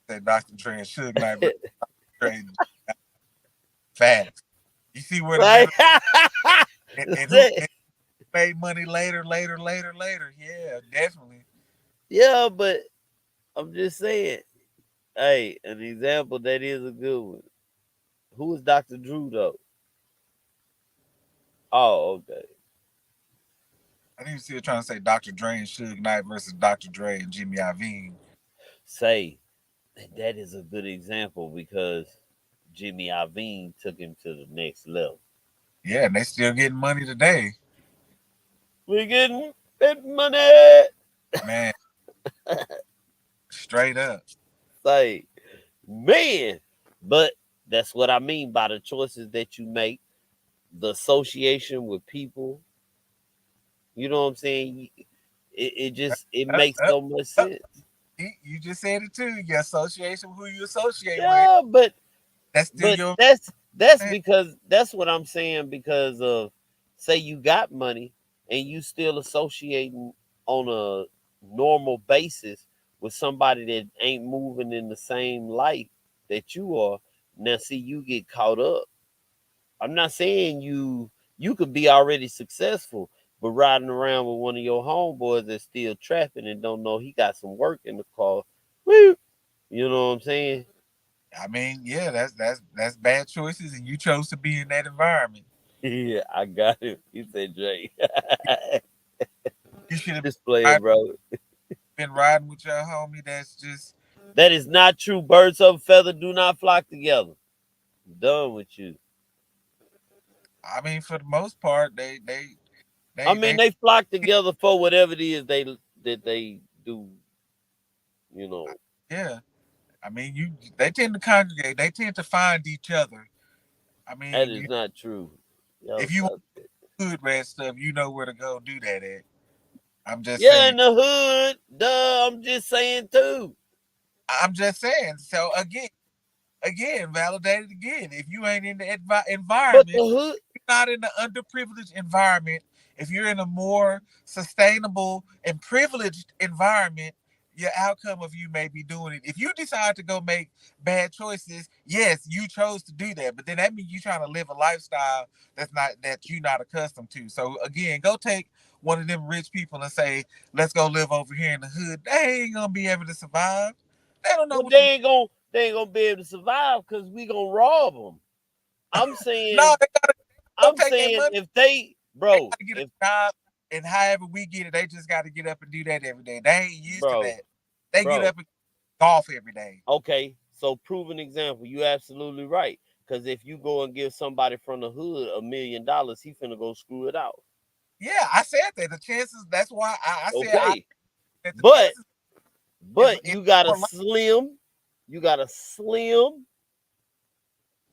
B: That Dr. Dre and Suge Knight versus Dre and Fast. You see where the
A: Right?
B: better and who made money later. Yeah, definitely.
A: Yeah, but I'm just saying, hey, an example that is a good one. Who is Dr. Drew though? Oh, okay.
B: I think you see it trying to say Dr. Dre and Suge Knight versus Dr. Dre and Jimmy Iovine.
A: Say that is a good example because Jimmy Iovine took him to the next level.
B: Yeah, and they still getting money today.
A: We getting that money.
B: Man, straight up.
A: Say, man, but that's what I mean by the choices that you make, the association with people. You know what I'm saying? It just it
B: Up,
A: makes
B: up,
A: so much
B: up.
A: sense.
B: You just said it too. Your association, who you associate with,
A: Yeah,
B: that's still
A: but
B: your
A: that's
B: man.
A: because that's what I'm saying because of say you got money and you still associating on a normal basis with somebody that ain't moving in the same light that you are. Now see you get caught up. I'm not saying you could be already successful, but riding around with one of your homeboys that's still trapping and don't know he got some work in the car. Woo! You know what I'm saying?
B: I mean, yeah, that's bad choices, and you chose to be in that environment.
A: Yeah, I got him. He said, Jay.
B: You should have
A: Just playing, bro.
B: been riding with your homie. That's just,
A: That is not true. Birds of a feather do not flock together. I'm done with you.
B: I mean, for the most part,
A: I mean,
B: they
A: they flock together for whatever it is they do. You know,
B: yeah. I mean, they tend to congregate. They tend to find each other. I
A: that
B: mean,
A: is not true. Y'all
B: if you want
A: stop it.
B: hood rat stuff, you know where to go do that at. I'm just
A: Yeah,
B: saying.
A: in the hood. Duh, I'm just saying too.
B: I'm just saying. So again, validated again. If you ain't in the
A: But
B: environment,
A: the hood,
B: you're not in the underprivileged environment. If you're in a more sustainable and privileged environment, your outcome of you may be doing it. If you decide to go make bad choices, yes, you chose to do that. But then that means you're trying to live a lifestyle that you're not accustomed to. So again, go take one of them rich people and say, let's go live over here in the hood. They ain't gonna be able to survive. They don't know
A: Well,
B: what to do.
A: they ain't gonna be able to survive because we gonna rob them. I'm
B: No,
A: saying
B: they go
A: I'm
B: take their
A: saying
B: money.
A: if they,
B: They
A: bro,
B: gotta get
A: if
B: a job, and however we get it, they just gotta get up and do that every day. They ain't used to
A: bro,
B: that. They get
A: bro,
B: up and golf every day.
A: okay, so prove an example. You absolutely right. Because if you go and give somebody from the hood $1 million, he finna go screw it out.
B: Yeah, I said that. The chances. That's why I said
A: Okay,
B: that the
A: but
B: chances
A: but
B: is
A: you got a
B: more likely.
A: slim, you got a slim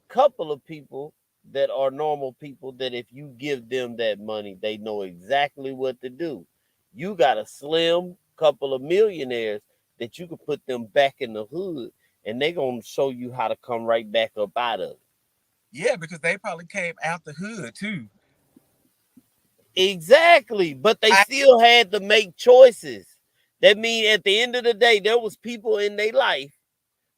A: couple of people that are normal people that if you give them that money, they know exactly what to do. You got a slim couple of millionaires that you could put them back in the hood and they gonna show you how to come right back up out of it.
B: Yeah, because they probably came out the hood too.
A: Exactly, but they
B: I
A: still had to make choices. That mean at the end of the day, there was people in their life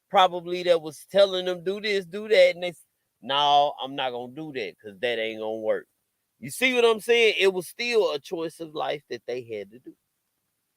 A: probably that was telling them do this, do that, and no, I'm not gonna do that because that ain't gonna work. You see what I'm saying? It was still a choice of life that they had to do.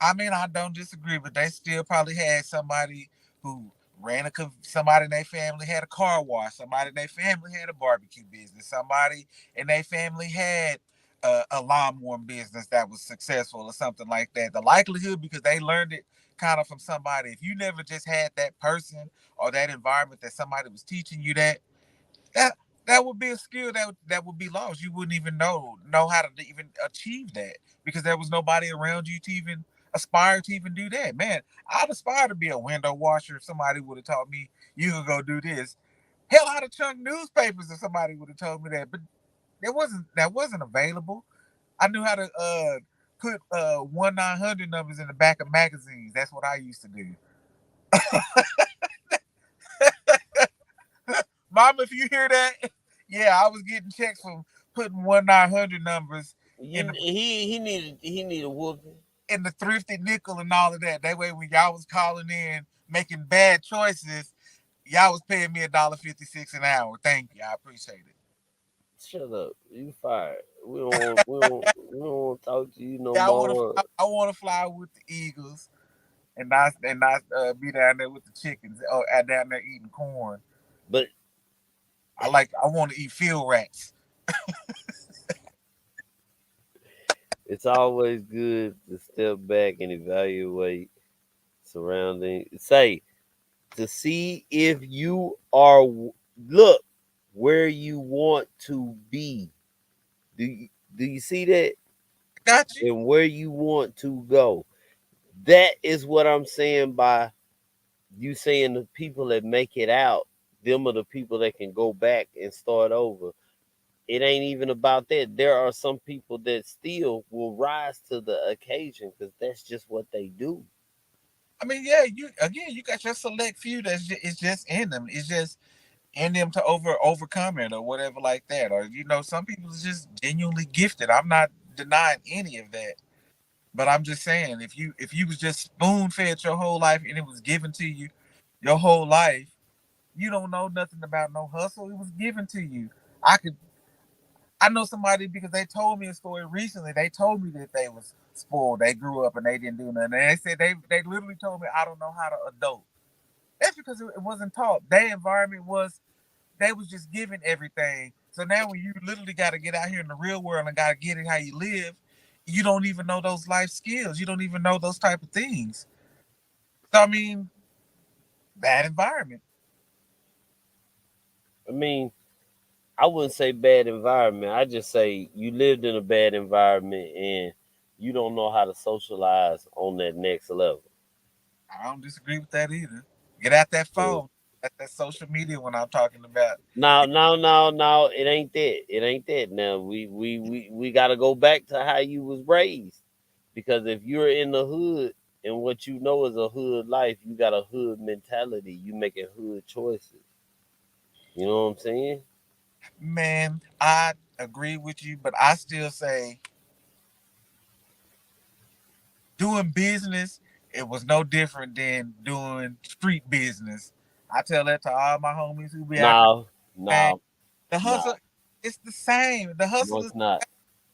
B: I mean, I don't disagree, but they still probably had somebody who ran somebody in their family had a car wash, somebody in their family had a barbecue business, somebody in their family had a lawnmower business that was successful or something like that. The likelihood, because they learned it kind of from somebody. If you never just had that person or that environment that somebody was teaching you that that would be a skill that would be lost. You wouldn't even know how to even achieve that because there was nobody around you to even aspire to even do that. Man, I'd aspire to be a window washer if somebody would have taught me you could go do this. Hell, I'd have chunk newspapers if somebody would have told me that, but that wasn't available. I knew how to put 1-900 numbers in the back of magazines. That's what I used to do. Mom, if you hear that, yeah, I was getting checks from putting 1-900 numbers in
A: You
B: the
A: he needed whooping.
B: thrifty nickel and all of that. That way, when y'all was calling in making bad choices, y'all was paying me $1.56 an hour. Thank you, I appreciate it.
A: Shut up. You fired. We don't want to talk to you no
B: Yeah,
A: more.
B: I want to fly with the Eagles and not be down there with the chickens or down there eating corn.
A: But
B: I want to eat field rats.
A: it's always good to step back and evaluate surrounding. Say to see if you are look where you want to be. Do you, do you see that?
B: Got you.
A: And where you want to go. That is what I'm saying by you saying the people that make it out, them are the people that can go back and start over. It ain't even about that. There are some people that still will rise to the occasion because that's just what they do.
B: I mean, yeah, you got your select few it's just in them. It's just in them to overcome it or whatever like that. Or some people is just genuinely gifted. I'm not denying any of that. But I'm just saying, if you was just spoon fed your whole life and it was given to you your whole life, you don't know nothing about no hustle. It was given to you. I know somebody because they told me a story recently. They told me that they was spoiled. They grew up and they didn't do nothing. And they said they literally told me I don't know how to adult. That's because it wasn't taught. Their environment was they was just given everything. So now when you literally got to get out here in the real world and got to get it how you live, you don't even know those life skills. You don't even know those type of things. So I mean, bad environment.
A: I mean, I wouldn't say bad environment. I just say you lived in a bad environment and you don't know how to socialize on that next level.
B: I don't disagree with that either. Get out that
A: So
B: phone. That's that social media when I'm talking about.
A: now, it ain't that. It ain't that. Now we got to go back to how you was raised, because if you're in the hood and what you know is a hood life, you got a hood mentality. You making hood choices. You know what I'm saying?
B: Man, I agree with you, but I still say doing business. it was no different than doing street business. I tell that to all my homies who be out
A: No,
B: there.
A: no,
B: The hustle,
A: no,
B: it's the same. The
A: no,
B: hustle is
A: it's not.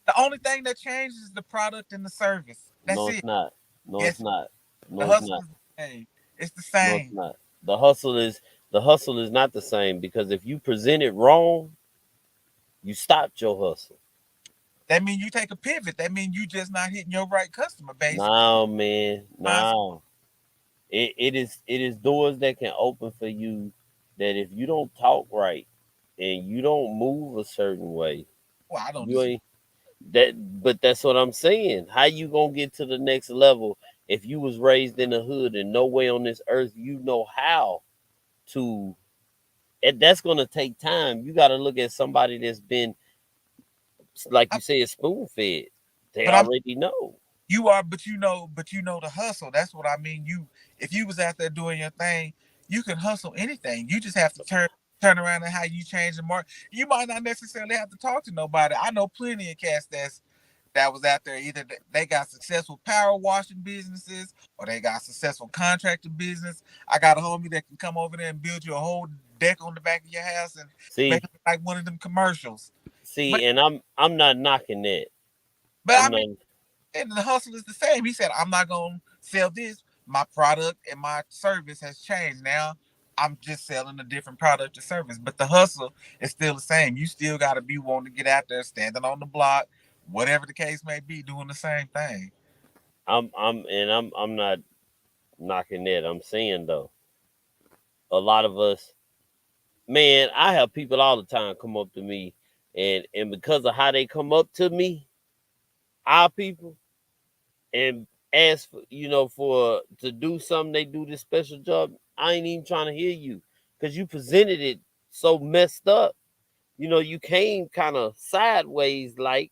B: the only thing that changes is the product and the service. That's
A: No,
B: it.
A: it's not. No, it's
B: Yes,
A: not.
B: the
A: No, it's
B: hustle
A: not.
B: is the same. It's the
A: No, it's
B: same.
A: not. The hustle is not the same because if you present it wrong, you stopped your hustle.
B: That means you take a pivot. That means you just not hitting your right customer base.
A: No, man,
B: Find some-
A: no. It is doors that can open for you that if you don't talk right and you don't move a certain way,
B: Well, I don't
A: you
B: disagree.
A: ain't that. But that's what I'm saying. How you gonna get to the next level if you was raised in the hood and no way on this earth you know how to? And that's gonna take time. You got to look at somebody that's been, like you said, spoon fed. They
B: But I'm
A: already know.
B: you are, but you know the hustle. That's what I mean. You if you was out there doing your thing, you can hustle anything. You just have to turn around and how you change the market. You might not necessarily have to talk to nobody. I know plenty of cats that was out there. Either they got successful power washing businesses or they got successful contracting business. I got a homie that can come over there and build you a whole deck on the back of your house and make
A: See,
B: it like one of them commercials. But
A: and I'm not knocking that.
B: I
A: I'm
B: mean,
A: not.
B: and the hustle is the same. He said, I'm not gonna sell this. My product and my service has changed. Now I'm just selling a different product or service. But the hustle is still the same. You still gotta be wanting to get out there, standing on the block, whatever the case may be, doing the same thing.
A: I'm not knocking that. I'm saying though, a lot of us, man, I have people all the time come up to me, and because of how they come up to me, our people, and ask for, for to do something, they do this special job. I ain't even trying to hear you because you presented it so messed up. You came kind of sideways like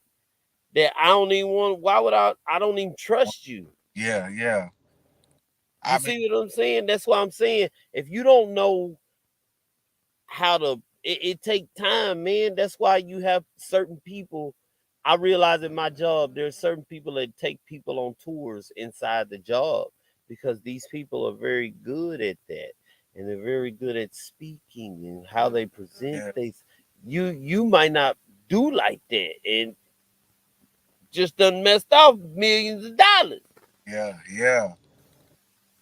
A: that. I don't even want. Why would I? I don't even trust you.
B: Yeah, yeah.
A: You
B: I mean,
A: see what I'm saying? That's why I'm saying if you don't know how to, it take time, man. That's why you have certain people. I realize in my job there are certain people that take people on tours inside the job because these people are very good at that, and they're very good at speaking and how they present
B: yeah,
A: things. You might not do like that and just done messed off millions of dollars.
B: yeah, yeah.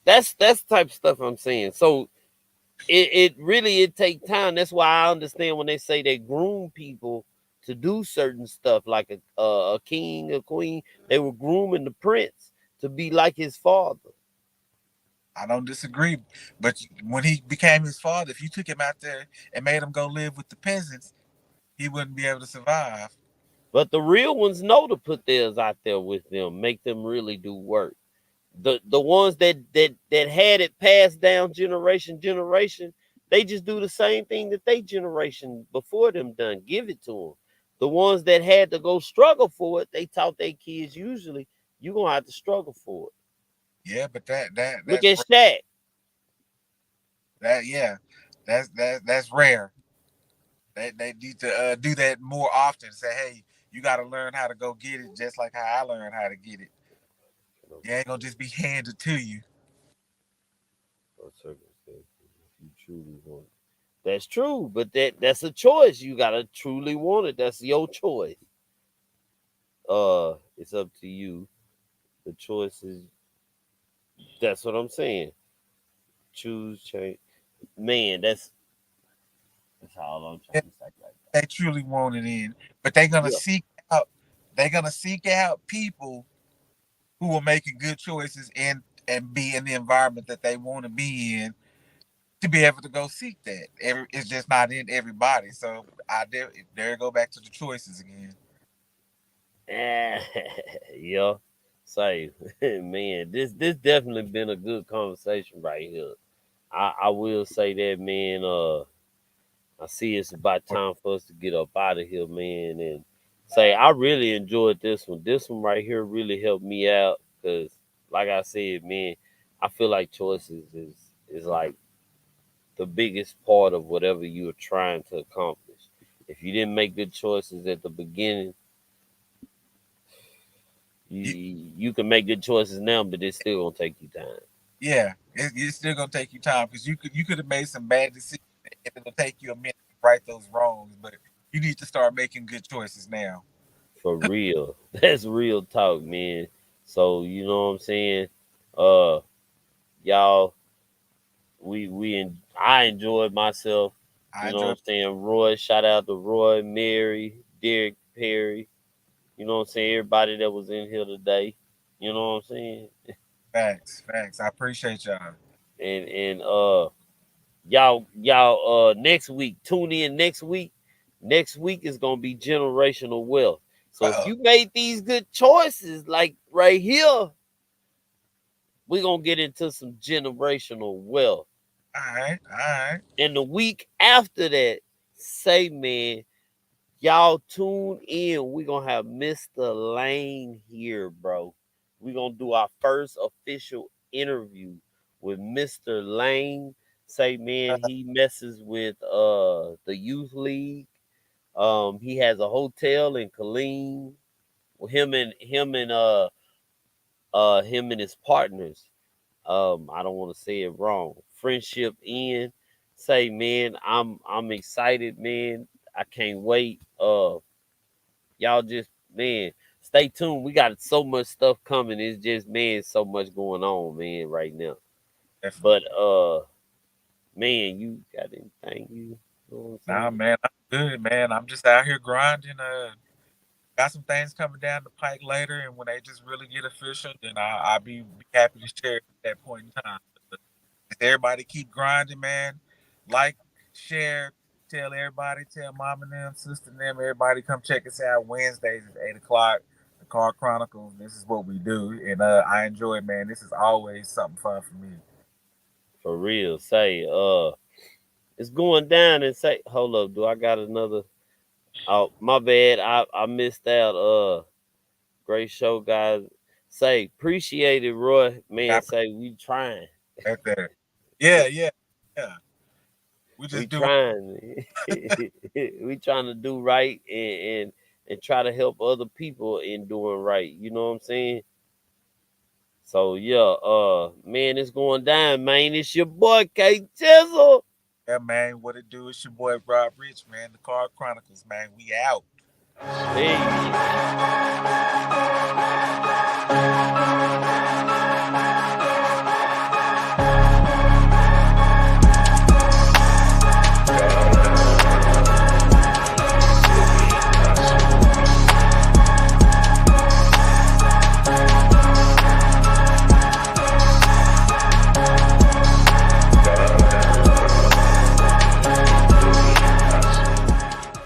A: That's the type of stuff I'm saying. So it really it take time. That's why I understand when they say they groom people to do certain stuff, like a king, a queen. They were grooming the prince to be like his father.
B: I don't disagree. But when he became his father, if you took him out there and made him go live with the peasants, he wouldn't be able to survive.
A: But the real ones know to put theirs out there with them, make them really do work. The ones that had it passed down generation, they just do the same thing that they generation before them done. Give it to them. The ones that had to go struggle for it, they taught their kids usually you gonna have to struggle for it.
B: Yeah, but
A: Look
B: that's
A: at Shaq.
B: that yeah, that's rare. They need to do that more often. Say, hey, you got to learn how to go get it, just like how I learned how to get it. You ain't gonna just be handed to you.
A: Circumstances, if you truly want it. That's true, but that's a choice. You gotta truly want it. That's your choice. It's up to you. The choice is that's what I'm saying. Choose change. Man, that's all I'm
B: If
A: trying to say right
B: they truly want it in, but they're gonna
A: now.
B: seek out. They're gonna seek out people who are making good choices and be in the environment that they want to be in to be able to go seek that. It's just not in everybody. So there go back to the choices again.
A: Yeah. Yeah. Say, man, this definitely been a good conversation right here. I will say that, man. I see it's about time for us to get up out of here, man, and say I really enjoyed this one. This one right here really helped me out because, like I said, man, I feel like choices is like the biggest part of whatever you're trying to accomplish. If you didn't make good choices at the beginning, You
B: You,
A: you can make good choices now, but it's still gonna take you time.
B: yeah, it's still gonna take you time because you could have made some bad decisions and it'll take you a minute to right those wrongs. But you need to start making good choices now.
A: For real. That's real talk, man. So you know what I'm saying? Uh y'all, I enjoyed myself.
B: I
A: You know what
B: enjoy
A: I'm saying? Roy, shout out to Roy, Mary, Derek Perry. You know what I'm saying? Everybody that was in here today. You know what I'm saying?
B: facts. I appreciate y'all.
A: And y'all next week, tune in next week. Next week is gonna be generational wealth. So if
B: Uh-oh.
A: you made these good choices, like right here, we're gonna get into some generational wealth.
B: All right.
A: And the week after that, say man, y'all tune in. We're gonna have Mr. Lane here, bro. We're gonna do our first official interview with Mr. Lane. Say man, he messes with the youth league. He has a hotel in Killeen. Well, him and his partners. I don't want to say it wrong. Friendship in. Say man, I'm excited, man. I can't wait. Y'all just man, stay tuned. We got so much stuff coming. It's just man, so much going on, man, right now.
B: Definitely.
A: But man, you got anything you know what I'm
B: Nah,
A: saying?
B: man, I'm good, man. I'm just out here grinding. Got some things coming down the pike later, and when they just really get official, then I'll be happy to share it at that point in time. But just everybody keep grinding, man. Like, share, tell everybody, tell mom and them, sister and them, everybody come check us out Wednesdays at 8 o'clock. The Car Chronicles. This is what we do, and I enjoy it, man. This is always something fun for me.
A: For real. Say, it's going down and say, hold up, do I got another? Oh, my bad. I missed out. Great show, guys. Say, appreciate it, Roy.
B: I
A: Man, say we trying.
B: appreciate that. Yeah. We
A: We
B: just do
A: trying. We trying to do right and try to help other people in doing right. You know what I'm saying? So yeah, man, it's going down, man. It's your boy K Chisel.
B: Yeah, man. What it do? It's your boy Rob Rich, man. The Car Chronicles, man. We out.
A: Peace.